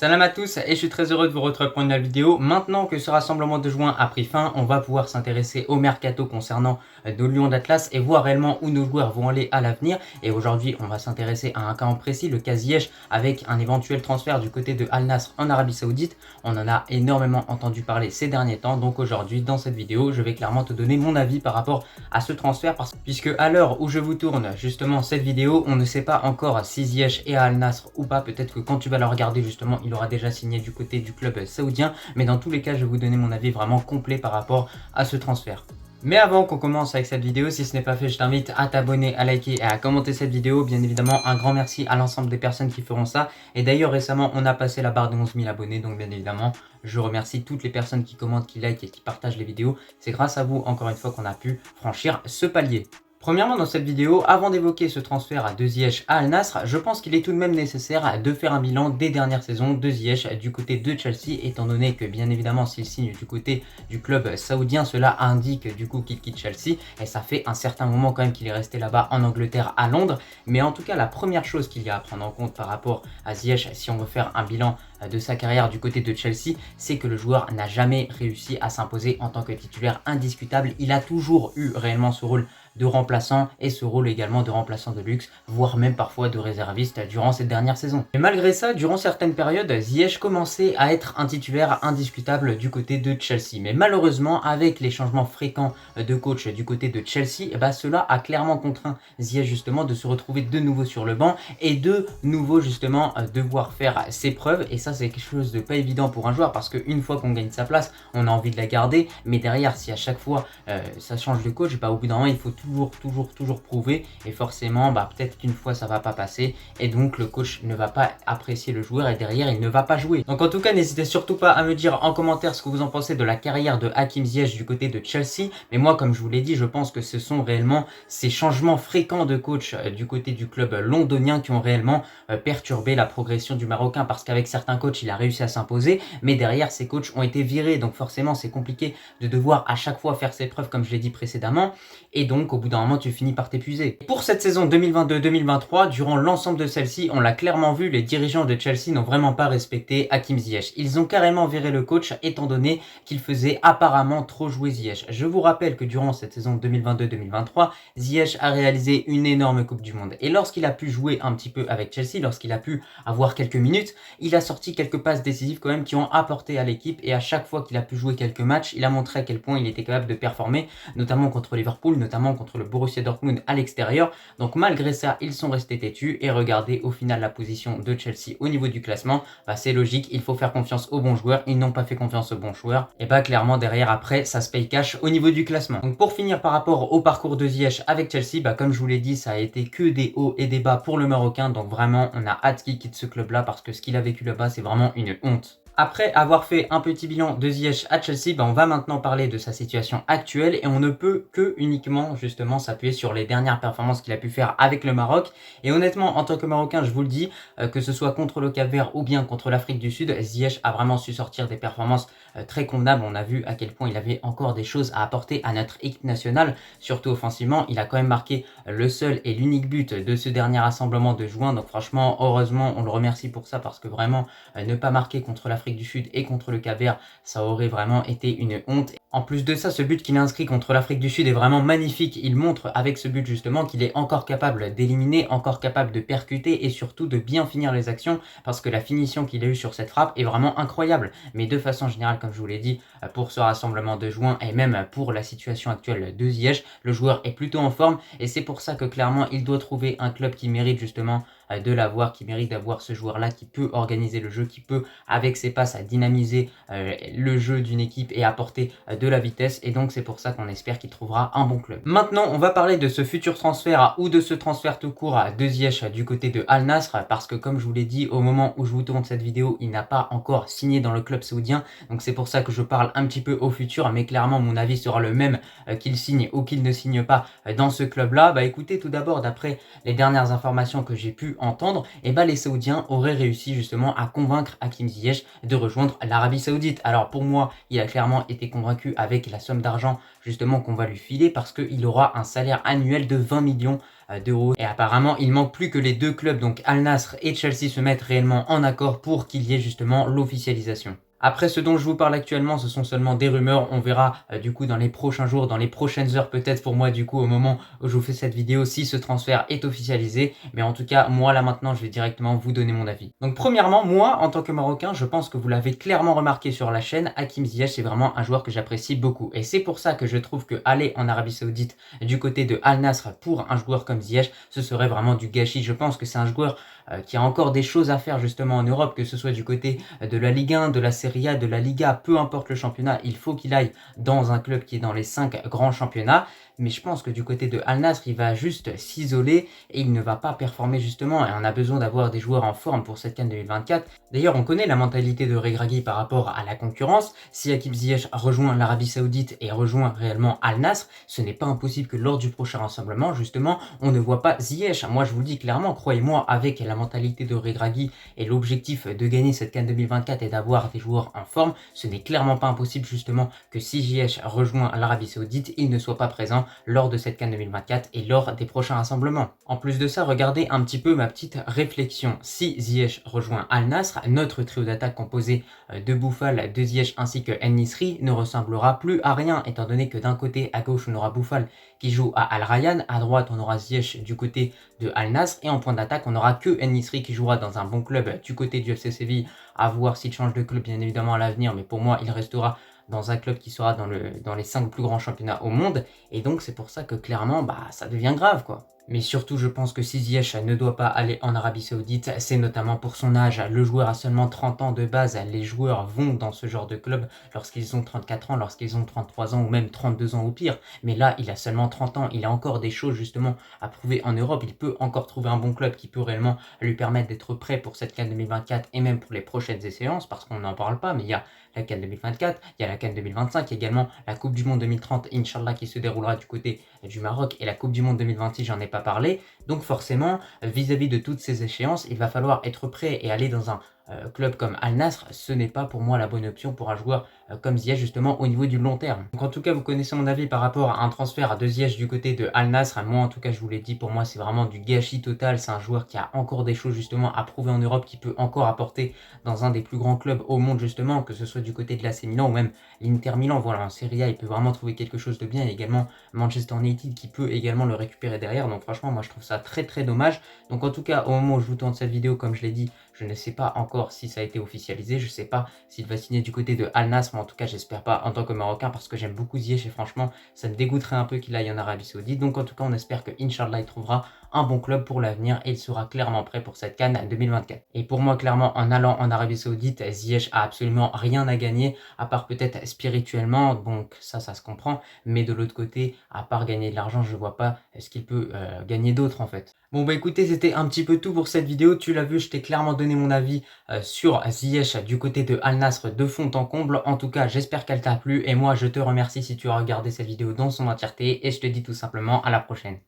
Salam à tous et je suis très heureux de vous retrouver pour une nouvelle vidéo. Maintenant que ce rassemblement de juin a pris fin, on va pouvoir s'intéresser au mercato concernant nos Lions d'Atlas et voir réellement où nos joueurs vont aller à l'avenir. Et aujourd'hui, on va s'intéresser à un cas en précis, le cas Ziyech, avec un éventuel transfert du côté de Al Nassr en Arabie Saoudite. On en a énormément entendu parler ces derniers temps, donc aujourd'hui, dans cette vidéo, je vais clairement te donner mon avis par rapport à ce transfert, puisque à l'heure où je vous tourne justement cette vidéo, on ne sait pas encore si Ziyech est à Al Nassr ou pas. Peut-être que quand tu vas le regarder justement, il aura déjà signé du côté du club saoudien, mais dans tous les cas, je vais vous donner mon avis vraiment complet par rapport à ce transfert. Mais avant qu'on commence avec cette vidéo, si ce n'est pas fait, je t'invite à t'abonner, à liker et à commenter cette vidéo. Bien évidemment, un grand merci à l'ensemble des personnes qui feront ça. Et d'ailleurs, récemment, on a passé la barre de 11 000 abonnés. Donc, bien évidemment, je remercie toutes les personnes qui commentent, qui likent et qui partagent les vidéos. C'est grâce à vous, encore une fois, qu'on a pu franchir ce palier. Premièrement, dans cette vidéo, avant d'évoquer ce transfert de Ziyech à Al Nassr, je pense qu'il est tout de même nécessaire de faire un bilan des dernières saisons de Ziyech du côté de Chelsea, étant donné que bien évidemment s'il signe du côté du club saoudien, cela indique du coup qu'il quitte Chelsea, et ça fait un certain moment quand même qu'il est resté là-bas en Angleterre, à Londres. Mais en tout cas, la première chose qu'il y a à prendre en compte par rapport à Ziyech, si on veut faire un bilan de sa carrière du côté de Chelsea, c'est que le joueur n'a jamais réussi à s'imposer en tant que titulaire indiscutable. Il a toujours eu réellement ce rôle de remplaçant et ce rôle également de remplaçant de luxe, voire même parfois de réserviste durant cette dernière saison. Et malgré ça, durant certaines périodes, Ziyech commençait à être un titulaire indiscutable du côté de Chelsea. Mais malheureusement, avec les changements fréquents de coach du côté de Chelsea, cela a clairement contraint Ziyech justement de se retrouver de nouveau sur le banc et de nouveau justement devoir faire ses preuves. Et ça, c'est quelque chose de pas évident pour un joueur, parce qu'une fois qu'on gagne sa place, on a envie de la garder. Mais derrière, si à chaque fois ça change de coach, au bout d'un moment, il faut toujours prouver, et forcément peut-être qu'une fois ça va pas passer et donc le coach ne va pas apprécier le joueur et derrière il ne va pas jouer. Donc en tout cas, n'hésitez surtout pas à me dire en commentaire ce que vous en pensez de la carrière de Hakim Ziyech du côté de Chelsea. Mais moi, comme je vous l'ai dit, je pense que ce sont réellement ces changements fréquents de coach du côté du club londonien qui ont réellement perturbé la progression du Marocain, parce qu'avec certains coachs il a réussi à s'imposer, mais derrière ces coachs ont été virés, donc forcément c'est compliqué de devoir à chaque fois faire ses preuves comme je l'ai dit précédemment, et donc au bout d'un moment tu finis par t'épuiser. Pour cette saison 2022-2023, durant l'ensemble de celle-ci, on l'a clairement vu, les dirigeants de Chelsea n'ont vraiment pas respecté Hakim Ziyech. Ils ont carrément viré le coach étant donné qu'il faisait apparemment trop jouer Ziyech. Je vous rappelle que durant cette saison 2022-2023, Ziyech a réalisé une énorme Coupe du Monde, et lorsqu'il a pu jouer un petit peu avec Chelsea, lorsqu'il a pu avoir quelques minutes, il a sorti quelques passes décisives quand même qui ont apporté à l'équipe, et à chaque fois qu'il a pu jouer quelques matchs, il a montré à quel point il était capable de performer, notamment contre Liverpool, notamment contre le Borussia Dortmund à l'extérieur. Donc malgré ça, ils sont restés têtus, et regardez au final la position de Chelsea au niveau du classement. C'est logique, il faut faire confiance aux bons joueurs, ils n'ont pas fait confiance aux bons joueurs, et clairement derrière après ça se paye cash au niveau du classement. Donc pour finir par rapport au parcours de Ziyech avec Chelsea, comme je vous l'ai dit, ça a été que des hauts et des bas pour le Marocain, donc vraiment on a hâte qu'il quitte ce club là, parce que ce qu'il a vécu là-bas c'est vraiment une honte. Après avoir fait un petit bilan de Ziyech à Chelsea, on va maintenant parler de sa situation actuelle, et on ne peut que uniquement justement s'appuyer sur les dernières performances qu'il a pu faire avec le Maroc. Et honnêtement, en tant que Marocain, je vous le dis, que ce soit contre le Cap-Vert ou bien contre l'Afrique du Sud, Ziyech a vraiment su sortir des performances très convenables. On a vu à quel point il avait encore des choses à apporter à notre équipe nationale, surtout offensivement. Il a quand même marqué le seul et l'unique but de ce dernier rassemblement de juin, donc franchement, heureusement, on le remercie pour ça, parce que vraiment, ne pas marquer contre l'Afrique du Sud et contre le Cap-Vert, ça aurait vraiment été une honte. En plus de ça, ce but qu'il a inscrit contre l'Afrique du Sud est vraiment magnifique. Il montre avec ce but justement qu'il est encore capable d'éliminer, encore capable de percuter et surtout de bien finir les actions, parce que la finition qu'il a eue sur cette frappe est vraiment incroyable. Mais de façon générale, comme je vous l'ai dit, pour ce rassemblement de juin et même pour la situation actuelle de Ziyech, le joueur est plutôt en forme, et c'est pour ça que clairement il doit trouver un club qui mérite justement de l'avoir, qui mérite d'avoir ce joueur-là qui peut organiser le jeu, qui peut avec ses passes dynamiser le jeu d'une équipe et apporter de la vitesse, et donc c'est pour ça qu'on espère qu'il trouvera un bon club. Maintenant, on va parler de ce futur transfert ou de ce transfert tout court de Ziyech du côté de Al Nassr, parce que comme je vous l'ai dit, au moment où je vous tourne cette vidéo, il n'a pas encore signé dans le club saoudien, donc c'est pour ça que je parle un petit peu au futur, mais clairement mon avis sera le même qu'il signe ou qu'il ne signe pas dans ce club-là. Écoutez, tout d'abord, d'après les dernières informations que j'ai pu entendre, les Saoudiens auraient réussi justement à convaincre Hakim Ziyech de rejoindre l'Arabie Saoudite. Alors pour moi, il a clairement été convaincu avec la somme d'argent justement qu'on va lui filer, parce qu'il aura un salaire annuel de 20 millions d'euros. Et apparemment, il manque plus que les deux clubs, donc Al Nassr et Chelsea, se mettent réellement en accord pour qu'il y ait justement l'officialisation. Après, ce dont je vous parle actuellement, ce sont seulement des rumeurs. On verra du coup dans les prochains jours, dans les prochaines heures peut-être pour moi du coup au moment où je vous fais cette vidéo si ce transfert est officialisé. Mais en tout cas, moi là maintenant, je vais directement vous donner mon avis. Donc premièrement, moi en tant que Marocain, je pense que vous l'avez clairement remarqué sur la chaîne, Hakim Ziyech c'est vraiment un joueur que j'apprécie beaucoup. Et c'est pour ça que je trouve que aller en Arabie Saoudite du côté de Al Nassr pour un joueur comme Ziyech, ce serait vraiment du gâchis. Je pense que c'est un joueur qui a encore des choses à faire justement en Europe, que ce soit du côté de la Ligue 1, de la Serie A, de la Liga, peu importe le championnat, il faut qu'il aille dans un club qui est dans les 5 grands championnats. Mais je pense que du côté de Al Nassr, il va juste s'isoler et il ne va pas performer justement. Et on a besoin d'avoir des joueurs en forme pour cette CAN 2024. D'ailleurs, on connaît la mentalité de Regragui par rapport à la concurrence. Si Hakim Ziyech rejoint l'Arabie Saoudite et rejoint réellement Al Nassr, ce n'est pas impossible que lors du prochain rassemblement, justement, on ne voit pas Ziyech. Moi, je vous le dis clairement, croyez-moi, avec la mentalité de Regragui et l'objectif de gagner cette CAN 2024 et d'avoir des joueurs en forme, ce n'est clairement pas impossible justement que si Ziyech rejoint l'Arabie Saoudite, il ne soit pas présent lors de cette CAN 2024 et lors des prochains rassemblements. En plus de ça, regardez un petit peu ma petite réflexion. Si Ziyech rejoint Al Nassr, notre trio d'attaque composé de Boufal, de Ziyech ainsi que En-Nesyri ne ressemblera plus à rien, étant donné que d'un côté à gauche on aura Boufal qui joue à Al Rayyan, à droite on aura Ziyech du côté de Al Nassr et en point d'attaque on aura que En-Nesyri qui jouera dans un bon club du côté du FC Séville, à voir s'il change de club bien évidemment à l'avenir, mais pour moi il restera dans un club qui sera dans les 5 plus grands championnats au monde. Et donc c'est pour ça que clairement ça devient grave quoi. Mais surtout, je pense que si Ziyech ne doit pas aller en Arabie Saoudite, c'est notamment pour son âge. Le joueur a seulement 30 ans de base. Les joueurs vont dans ce genre de club lorsqu'ils ont 34 ans, lorsqu'ils ont 33 ans ou même 32 ans au pire. Mais là, il a seulement 30 ans. Il a encore des choses justement à prouver en Europe. Il peut encore trouver un bon club qui peut réellement lui permettre d'être prêt pour cette CAN 2024 et même pour les prochaines échéances, parce qu'on n'en parle pas, mais il y a la CAN 2024, il y a la CAN 2025, il y a également la Coupe du Monde 2030, Inch'Allah, qui se déroulera du côté du Maroc, et la Coupe du Monde 2026, j'en ai pas parlé. Donc forcément, vis-à-vis de toutes ces échéances, il va falloir être prêt et aller dans un club comme Al Nassr. Ce n'est pas pour moi la bonne option pour un joueur comme Ziyech justement au niveau du long terme. Donc en tout cas, vous connaissez mon avis par rapport à un transfert de Ziyech du côté de Al Nassr. Moi en tout cas, je vous l'ai dit, pour moi c'est vraiment du gâchis total. C'est un joueur qui a encore des choses justement à prouver en Europe, qui peut encore apporter dans un des plus grands clubs au monde justement, que ce soit du côté de l'AC Milan ou même l'Inter Milan. Voilà, en Serie A, il peut vraiment trouver quelque chose de bien. Il y a également Manchester United qui peut également le récupérer derrière. Donc franchement, moi je trouve ça très très dommage. Donc en tout cas, au moment où je vous tourne cette vidéo, comme je l'ai dit, je ne sais pas encore si ça a été officialisé. Je ne sais pas s'il va signer du côté de Al Nassr, mais en tout cas, j'espère pas en tant que Marocain, parce que j'aime beaucoup Ziyech et franchement, ça me dégoûterait un peu qu'il aille en Arabie Saoudite. Donc en tout cas, on espère que Inch'Allah, il trouvera un bon club pour l'avenir et il sera clairement prêt pour cette CAN 2024. Et pour moi, clairement, en allant en Arabie Saoudite, Ziyech a absolument rien à gagner, à part peut-être spirituellement, donc ça se comprend. Mais de l'autre côté, à part gagner de l'argent, je vois pas ce qu'il peut gagner d'autre en fait. Bon bah écoutez, c'était un petit peu tout pour cette vidéo. Tu l'as vu, je t'ai clairement donné mon avis sur Ziyech du côté de Al Nassr de fond en comble. En tout cas, j'espère qu'elle t'a plu et moi je te remercie si tu as regardé cette vidéo dans son entièreté et je te dis tout simplement à la prochaine.